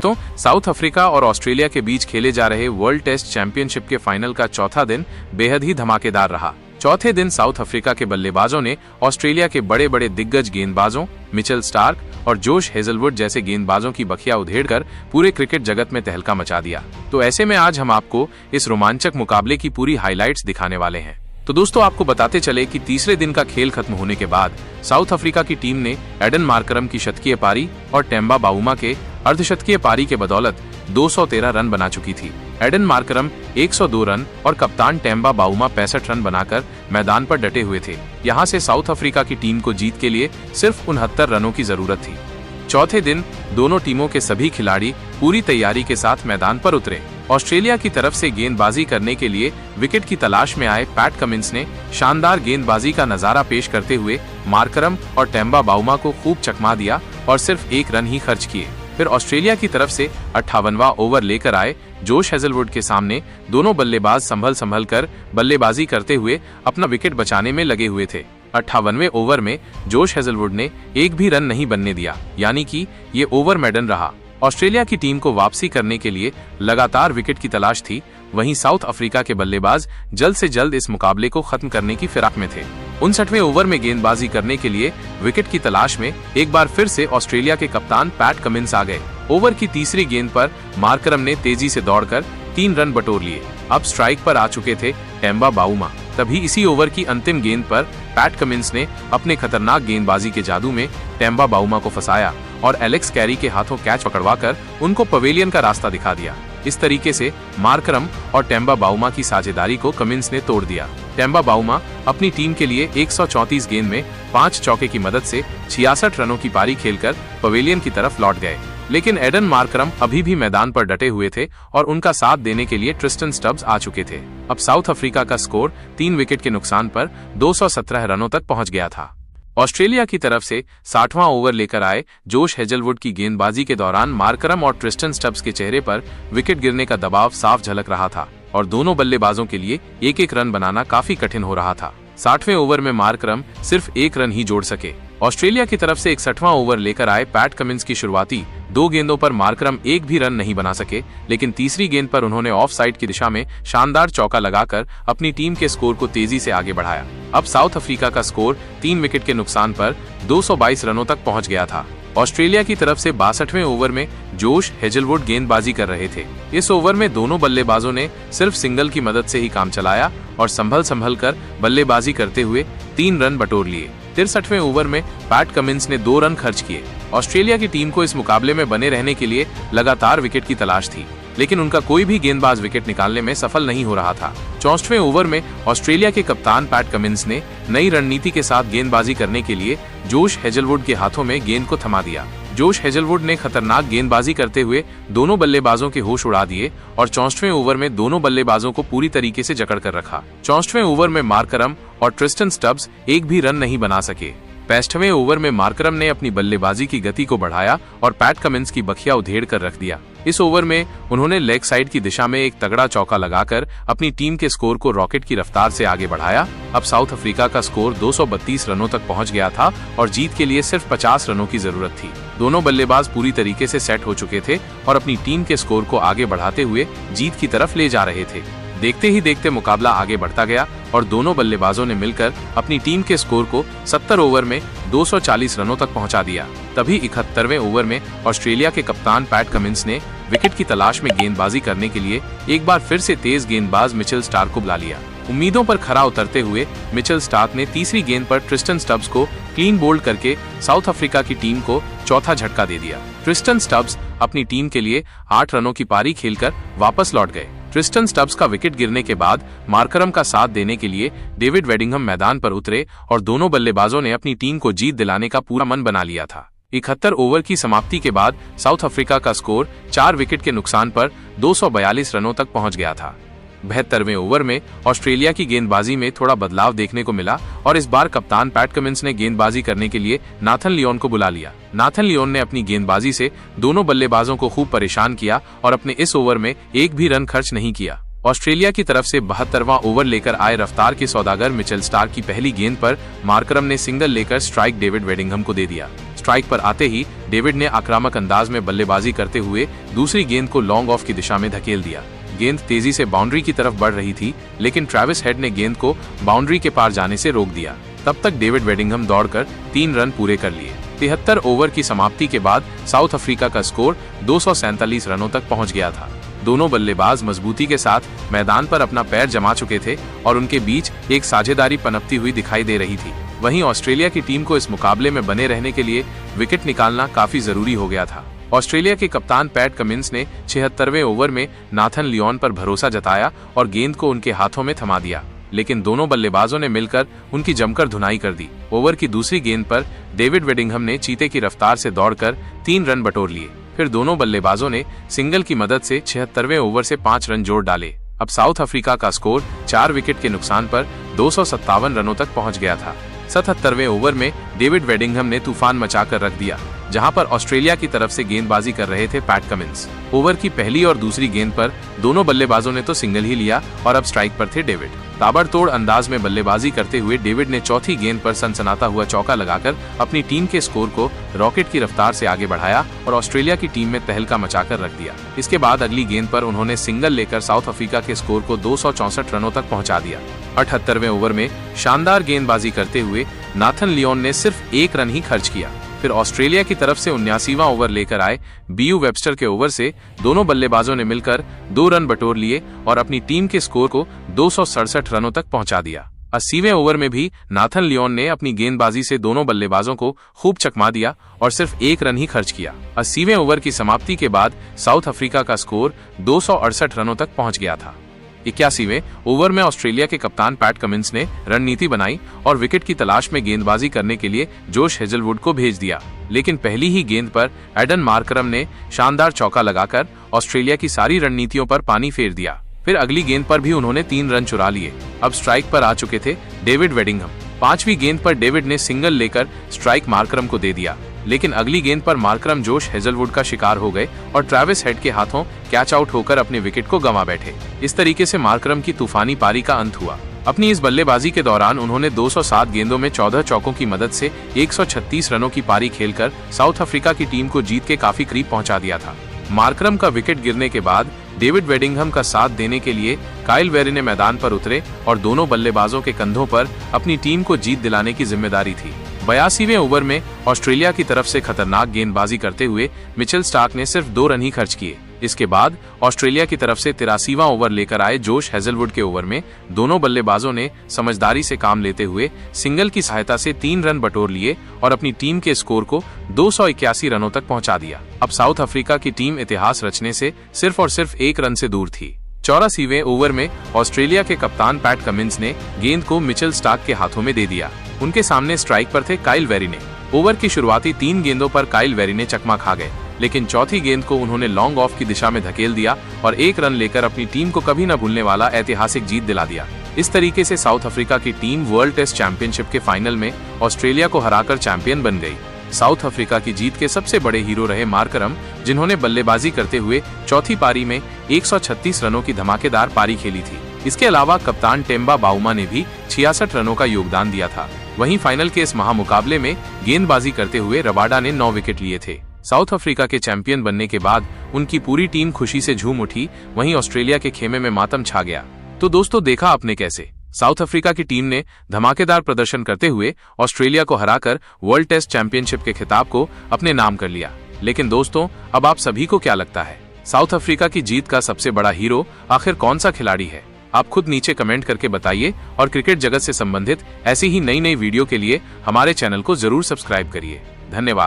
दोस्तों, south Africa और Australia के बीच खेले जा रहे वर्ल्ड टेस्ट चैंपियनशिप के फाइनल का चौथा दिन बेहद ही धमाकेदार रहा। चौथे दिन साउथ अफ्रीका के बल्लेबाजों ने ऑस्ट्रेलिया के बड़े बड़े दिग्गज गेंदबाजों मिचेल स्टार्क और जोश हेजलवुड जैसे गेंदबाजों की बखिया उधेड़कर पूरे क्रिकेट जगत में तहलका मचा दिया। तो ऐसे में आज हम आपको इस रोमांचक मुकाबले की पूरी हाइलाइट्स दिखाने वाले हैं। तो दोस्तों, आपको बताते चले कि तीसरे दिन का खेल खत्म होने के बाद साउथ अफ्रीका की टीम ने एडन मार्करम की शतकीय पारी और टेम्बा बाउमा के अर्धशतकीय पारी के बदौलत 213 रन बना चुकी थी। एडन मार्करम 102 रन और कप्तान टेम्बा बाउमा 65 रन बनाकर मैदान पर डटे हुए थे। यहां से साउथ अफ्रीका की टीम को जीत के लिए सिर्फ 69 रनों की जरूरत थी। चौथे दिन दोनों टीमों के सभी खिलाड़ी पूरी तैयारी के साथ मैदान पर उतरे। ऑस्ट्रेलिया की तरफ से गेंदबाजी करने के लिए विकेट की तलाश में आए पैट कमिंस ने शानदार गेंदबाजी का नजारा पेश करते हुए मार्करम और टेम्बा बाउमा को खूब चकमा दिया और सिर्फ 1 रन ही खर्च किए। फिर ऑस्ट्रेलिया की तरफ से 58वां ओवर लेकर आए जोश हेजलवुड के सामने दोनों बल्लेबाज संभल कर बल्लेबाजी करते हुए अपना विकेट बचाने में लगे हुए थे। 58वें ओवर में जोश हेजलवुड ने एक भी रन नहीं बनने दिया, यानी कि ये ओवर मेडन रहा। ऑस्ट्रेलिया की टीम को वापसी करने के लिए लगातार विकेट की तलाश थी। वहीं साउथ अफ्रीका के बल्लेबाज जल्द से जल्द इस मुकाबले को खत्म करने की फिराक में थे। 59वें ओवर में गेंदबाजी करने के लिए विकेट की तलाश में एक बार फिर से ऑस्ट्रेलिया के कप्तान पैट कमिंस आ गए। ओवर की तीसरी गेंद पर मार्करम ने तेजी से दौड़कर 3 रन बटोर लिए। अब स्ट्राइक पर आ चुके थे टेम्बा बाउमा। तभी इसी ओवर की अंतिम गेंद पर पैट कमिंस ने अपने खतरनाक गेंदबाजी के जादू में टेम्बा बाउमा को फंसाया और एलेक्स कैरी के हाथों कैच पकड़वाकर उनको पवेलियन का रास्ता दिखा दिया। इस तरीके से मार्करम और टेम्बा बाउमा की साझेदारी को कमिंस ने तोड़ दिया। टेम्बा बाउमा अपनी टीम के लिए 134 गेंद में 5 चौके की मदद से 66 रनों की पारी खेलकर पवेलियन की तरफ लौट गए। लेकिन एडन मार्करम अभी भी मैदान पर डटे हुए थे और उनका साथ देने के लिए ट्रिस्टन स्टब्स आ चुके थे। अब साउथ अफ्रीका का स्कोर 3 विकेट के नुकसान पर 217 रनों तक पहुंच गया था। ऑस्ट्रेलिया की तरफ से 60वां ओवर लेकर आए जोश हेजलवुड की गेंदबाजी के दौरान मार्करम और ट्रिस्टन स्टब्स के चेहरे पर विकेट गिरने का दबाव साफ झलक रहा था और दोनों बल्लेबाजों के लिए एक एक रन बनाना काफी कठिन हो रहा था। 60वें ओवर में मार्करम सिर्फ 1 रन ही जोड़ सके। ऑस्ट्रेलिया की तरफ से 61वां ओवर लेकर आए पैट कमिंस की शुरुआती 2 गेंदों पर मार्करम एक भी रन नहीं बना सके, लेकिन तीसरी गेंद पर उन्होंने ऑफ साइड की दिशा में शानदार चौका लगाकर अपनी टीम के स्कोर को तेजी से आगे बढ़ाया। अब साउथ अफ्रीका का स्कोर 3 विकेट के नुकसान पर 222 रनों तक पहुंच गया था। ऑस्ट्रेलिया की तरफ से 62वें ओवर में जोश हेजलवुड गेंदबाजी कर रहे थे। इस ओवर में दोनों बल्लेबाजों ने सिर्फ सिंगल की मदद से ही काम चलाया और संभल कर बल्लेबाजी करते हुए 3 रन बटोर लिए। 63वें ओवर में पैट कमिंस ने 2 रन खर्च किए। ऑस्ट्रेलिया की टीम को इस मुकाबले में बने रहने के लिए लगातार विकेट की तलाश थी, लेकिन उनका कोई भी गेंदबाज विकेट निकालने में सफल नहीं हो रहा था। 64वें ओवर में ऑस्ट्रेलिया के कप्तान पैट कमिंस ने नई रणनीति के साथ गेंदबाजी करने के लिए जोश हेजलवुड के हाथों में गेंद को थमा दिया। जोश हेजलवुड ने खतरनाक गेंदबाजी करते हुए दोनों बल्लेबाजों के होश उड़ा दिए और 64वें ओवर में दोनों बल्लेबाजों को पूरी तरीके से जकड़ कर रखा। 64वें ओवर में मार्करम और ट्रिस्टन स्टब्स एक भी रन नहीं बना सके। 65वें ओवर में मार्करम ने अपनी बल्लेबाजी की गति को बढ़ाया और पैट कमिंस की बखिया उधेड़ कर रख दिया। इस ओवर में उन्होंने लेग साइड की दिशा में एक तगड़ा चौका लगाकर अपनी टीम के स्कोर को रॉकेट की रफ्तार से आगे बढ़ाया। अब साउथ अफ्रीका का स्कोर 232 रनों तक पहुंच गया था और जीत के लिए सिर्फ 50 रनों की जरूरत थी। दोनों बल्लेबाज पूरी तरीके से सेट हो चुके थे और अपनी टीम के स्कोर को आगे बढ़ाते हुए जीत की तरफ ले जा रहे थे। देखते ही देखते मुकाबला आगे बढ़ता गया और दोनों बल्लेबाजों ने मिलकर अपनी टीम के स्कोर को 70 ओवर में 240 रनों तक पहुंचा दिया। तभी 71वें ओवर में ऑस्ट्रेलिया के कप्तान पैट कमिंस ने विकेट की तलाश में गेंदबाजी करने के लिए एक बार फिर से तेज गेंदबाज मिचेल स्टार्क को बुला लिया। उम्मीदों पर खरा उतरते हुए मिचेल स्टार्क ने तीसरी गेंद पर ट्रिस्टन स्टब्स को क्लीन बोल्ड करके साउथ अफ्रीका की टीम को चौथा झटका दे दिया। ट्रिस्टन स्टब्स अपनी टीम के लिए 8 रनों की पारी खेलकर वापस लौट गए। ट्रिस्टन स्टब्स का विकेट गिरने के बाद मार्करम का साथ देने के लिए डेविड वेडिंघम मैदान पर उतरे और दोनों बल्लेबाजों ने अपनी टीम को जीत दिलाने का पूरा मन बना लिया था। 71 ओवर की समाप्ति के बाद साउथ अफ्रीका का स्कोर 4 विकेट के नुकसान पर 242 रनों तक पहुंच गया था। 72वें ओवर में ऑस्ट्रेलिया की गेंदबाजी में थोड़ा बदलाव देखने को मिला और इस बार कप्तान पैट कमिंस ने गेंदबाजी करने के लिए नाथन लियोन को बुला लिया। नाथन लियोन ने अपनी गेंदबाजी से दोनों बल्लेबाजों को खूब परेशान किया और अपने इस ओवर में एक भी रन खर्च नहीं किया। ऑस्ट्रेलिया की तरफ से 72वां ओवर लेकर आए रफ्तार के सौदागर मिचेल स्टार्क की पहली गेंद पर मार्करम ने सिंगल लेकर स्ट्राइक डेविड वेडिंघम को दे दिया। स्ट्राइक पर आते ही डेविड ने आक्रामक अंदाज में बल्लेबाजी करते हुए दूसरी गेंद को लॉन्ग ऑफ की दिशा में धकेल दिया। गेंद तेजी से बाउंड्री की तरफ बढ़ रही थी, लेकिन ट्रेविस हेड ने गेंद को बाउंड्री के पार जाने से रोक दिया। तब तक डेविड वेडिंघम दौड़कर 3 रन पूरे कर लिए। 73 ओवर की समाप्ति के बाद साउथ अफ्रीका का स्कोर 247 रनों तक पहुंच गया था। दोनों बल्लेबाज मजबूती के साथ मैदान पर अपना पैर जमा चुके थे और उनके बीच एक साझेदारी पनपती हुई दिखाई दे रही थी। वहीं ऑस्ट्रेलिया की टीम को इस मुकाबले में बने रहने के लिए विकेट निकालना काफी जरूरी हो गया था। ऑस्ट्रेलिया के कप्तान पैट कमिंस ने 76वें ओवर में नाथन लियोन पर भरोसा जताया और गेंद को उनके हाथों में थमा दिया, लेकिन दोनों बल्लेबाजों ने मिलकर उनकी जमकर धुनाई कर दी। ओवर की दूसरी गेंद पर डेविड वेडिंघम ने चीते की रफ्तार से दौड़कर 3 रन बटोर लिए। फिर दोनों बल्लेबाजों ने सिंगल की मदद से 76वें ओवर से 5 रन जोड़ डाले। अब साउथ अफ्रीका का स्कोर 4 विकेट के नुकसान पर 257 रनों तक पहुंच गया था। 77वें ओवर में डेविड वेडिंघम ने तूफान मचाकर रख दिया, जहां पर ऑस्ट्रेलिया की तरफ से गेंदबाजी कर रहे थे पैट कमिंस। ओवर की पहली और दूसरी गेंद पर दोनों बल्लेबाजों ने तो सिंगल ही लिया और अब स्ट्राइक पर थे डेविड। ताबड़तोड़ अंदाज में बल्लेबाजी करते हुए डेविड ने चौथी गेंद पर सनसनाता हुआ चौका लगाकर अपनी टीम के स्कोर को रॉकेट की रफ्तार से आगे बढ़ाया और ऑस्ट्रेलिया की टीम में तहलका मचाकर रख दिया। इसके बाद अगली गेंद पर उन्होंने सिंगल लेकर साउथ अफ्रीका के स्कोर को 264 रनों तक पहुंचा दिया। 78वें ओवर में शानदार गेंदबाजी करते हुए नाथन लियोन ने सिर्फ 1 रन ही खर्च किया। फिर ऑस्ट्रेलिया की तरफ से 79वां ओवर लेकर आए बीयू वेबस्टर के ओवर से दोनों बल्लेबाजों ने मिलकर 2 रन बटोर लिए और अपनी टीम के स्कोर को 267 रनों तक पहुंचा दिया। 80वें ओवर में भी नाथन लियोन ने अपनी गेंदबाजी से दोनों बल्लेबाजों को खूब चकमा दिया और सिर्फ 1 रन ही खर्च किया। 80वें ओवर की समाप्ति के बाद साउथ अफ्रीका का स्कोर 268 रनों तक पहुंच गया था। 81वें ओवर में ऑस्ट्रेलिया के कप्तान पैट कमिंस ने रणनीति बनाई और विकेट की तलाश में गेंदबाजी करने के लिए जोश हेजलवुड को भेज दिया, लेकिन पहली ही गेंद पर एडन मार्करम ने शानदार चौका लगाकर ऑस्ट्रेलिया की सारी रणनीतियों पर पानी फेर दिया। फिर अगली गेंद पर भी उन्होंने 3 रन चुरा लिए। अब स्ट्राइक पर आ चुके थे डेविड वेडिंघम। 5वीं गेंद पर डेविड ने सिंगल लेकर स्ट्राइक मार्करम को दे दिया, लेकिन अगली गेंद पर मार्करम जोश हेजलवुड का शिकार हो गए और ट्रेविस हेड के हाथों कैच आउट होकर अपने विकेट को गंवा बैठे। इस तरीके से मार्करम की तूफानी पारी का अंत हुआ। अपनी इस बल्लेबाजी के दौरान उन्होंने 207 गेंदों में 14 चौकों की मदद से 136 रनों की पारी खेलकर साउथ अफ्रीका की टीम को जीत के काफी करीब पहुंचा दिया था। मार्करम का विकेट गिरने के बाद डेविड वेडिंघम का साथ देने के लिए काइल वेरी ने मैदान पर उतरे और दोनों बल्लेबाजों के कंधों पर अपनी टीम को जीत दिलाने की जिम्मेदारी थी। 82वें ओवर में ऑस्ट्रेलिया की तरफ से खतरनाक गेंदबाजी करते हुए मिचेल स्टार्क ने सिर्फ 2 रन ही खर्च किए। इसके बाद ऑस्ट्रेलिया की तरफ से 83वां ओवर लेकर आए जोश हेजलवुड के ओवर में दोनों बल्लेबाजों ने समझदारी से काम लेते हुए सिंगल की सहायता से 3 रन बटोर लिए और अपनी टीम के स्कोर को 281 रनों तक पहुंचा दिया। अब साउथ अफ्रीका की टीम इतिहास रचने से सिर्फ और सिर्फ 1 रन से दूर थी। 84वें ओवर में ऑस्ट्रेलिया के कप्तान पैट कमिंस ने गेंद को मिचेल स्टार्क के हाथों में दे दिया। उनके सामने स्ट्राइक पर थे काइल वेरी ने। ओवर की शुरुआती 3 गेंदों पर काइल वेरी ने चकमा खा गए, लेकिन चौथी गेंद को उन्होंने लॉन्ग ऑफ की दिशा में धकेल दिया और 1 रन लेकर अपनी टीम को कभी न भूलने वाला ऐतिहासिक जीत दिला दिया। इस तरीके से साउथ अफ्रीका की टीम वर्ल्ड टेस्ट चैंपियनशिप के फाइनल में ऑस्ट्रेलिया को हराकर चैंपियन बन गई। साउथ अफ्रीका की जीत के सबसे बड़े हीरो रहे मार्करम, जिन्होंने बल्लेबाजी करते हुए चौथी पारी में 136 रनों की धमाकेदार पारी खेली थी। इसके अलावा कप्तान टेम्बा बाउमा ने भी 66 रनों का योगदान दिया था। वहीं फाइनल के इस महामुकाबले में गेंदबाजी करते हुए रबाडा ने 9 विकेट लिए थे। साउथ अफ्रीका के चैंपियन बनने के बाद उनकी पूरी टीम खुशी से झूम उठी, वहीं ऑस्ट्रेलिया के खेमे में मातम छा गया। तो दोस्तों, देखा आपने कैसे साउथ अफ्रीका की टीम ने धमाकेदार प्रदर्शन करते हुए ऑस्ट्रेलिया को हराकर वर्ल्ड टेस्ट चैंपियनशिप के खिताब को अपने नाम कर लिया। लेकिन दोस्तों, अब आप सभी को क्या लगता है, साउथ अफ्रीका की जीत का सबसे बड़ा हीरो आखिर कौन सा खिलाड़ी है? आप खुद नीचे कमेंट करके बताइए और क्रिकेट जगत से संबंधित ऐसी ही नई वीडियो के लिए हमारे चैनल को जरूर सब्सक्राइब करिए। धन्यवाद।